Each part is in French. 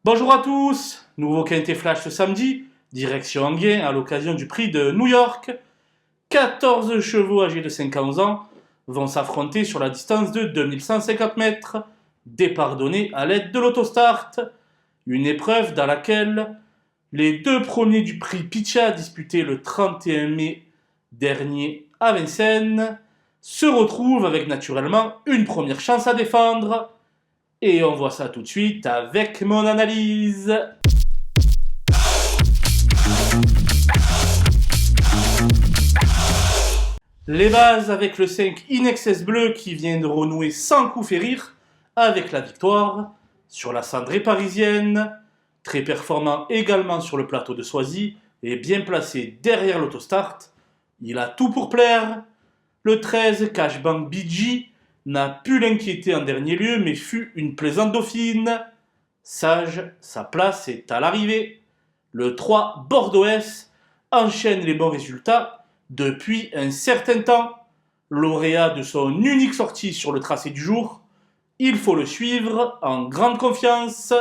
Bonjour à tous, nouveau quintet flash ce samedi, direction Enghien à l'occasion du prix de New York. 14 chevaux âgés de 5 à 11 ans vont s'affronter sur la distance de 2150 mètres, départ donné à l'aide de l'autostart. Une épreuve dans laquelle les deux premiers du prix Picha disputé le 31 mai dernier à Vincennes se retrouvent avec naturellement une première chance à défendre. Et on voit ça tout de suite avec mon analyse. Les bases avec le 5 Inexcess Bleu qui vient de renouer sans coup férir avec la victoire sur la cendrée parisienne. Très performant également sur le plateau de Soisy et bien placé derrière l'autostart. Il a tout pour plaire. Le 13 Cashbank BG n'a pu l'inquiéter en dernier lieu, mais fut une plaisante dauphine. Sage, sa place est à l'arrivée. Le 3 Bordeaux-S enchaîne les bons résultats depuis un certain temps. Lauréat de son unique sortie sur le tracé du jour, il faut le suivre en grande confiance.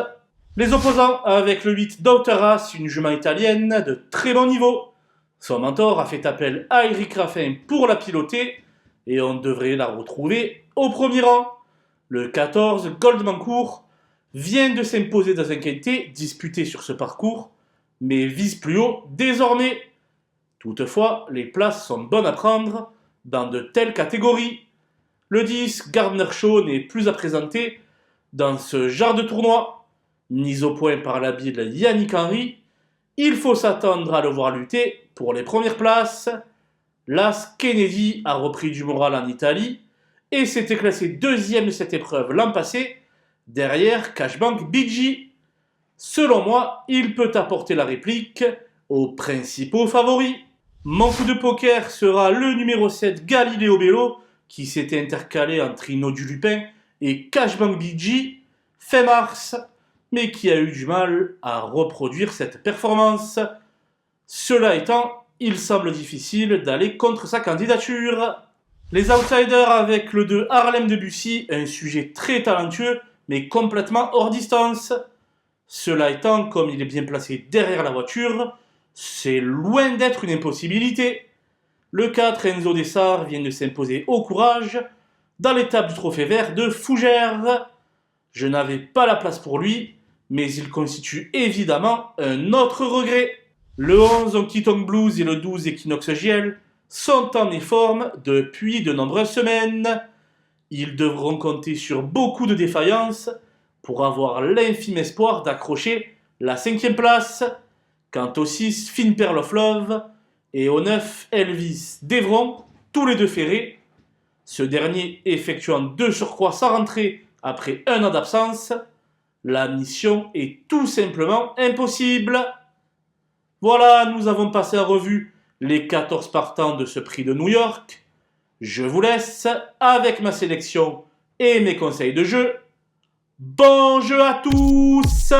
Les opposants avec le 8 Douteras, une jument italienne de très bon niveau. Son mentor a fait appel à Eric Raffin pour la piloter et on devrait la retrouver au premier rang. Le 14 Goldmancourt vient de s'imposer dans un quintet disputé sur ce parcours, mais vise plus haut désormais. Toutefois, les places sont bonnes à prendre dans de telles catégories. Le 10 Gardner Show n'est plus à présenter dans ce genre de tournoi. Mis au point par l'habile Yannick Henry, il faut s'attendre à le voir lutter pour les premières places. L'As Kennedy a repris du moral en Italie et s'était classé deuxième de cette épreuve l'an passé, derrière Cashbank BG. Selon moi, il peut apporter la réplique aux principaux favoris. Mon coup de poker sera le numéro 7 Galileo Bello, qui s'était intercalé entre Inno du Lupin et Cashbank BG fin mars, mais qui a eu du mal à reproduire cette performance. Cela étant, il semble difficile d'aller contre sa candidature. Les outsiders avec le 2 Harlem de Bussy, un sujet très talentueux, mais complètement hors distance. Cela étant, comme il est bien placé derrière la voiture, c'est loin d'être une impossibilité. Le 4 Enzo Dessart vient de s'imposer au courage dans l'étape du trophée vert de Fougères. Je n'avais pas la place pour lui, mais il constitue évidemment un autre regret. Le 11 Honky-Tonk Blues et le 12 Equinox Giel sont en méforme depuis de nombreuses semaines. Ils devront compter sur beaucoup de défaillances pour avoir l'infime espoir d'accrocher la 5e place. Quant au 6 Fine Pearl of Love et au 9 Elvis Devron, tous les deux ferrés, ce dernier effectuant 2 surcroît sans rentrer après un an d'absence, la mission est tout simplement impossible. Voilà, nous avons passé en revue les 14 partants de ce prix de New York. Je vous laisse avec ma sélection et mes conseils de jeu. Bon jeu à tous!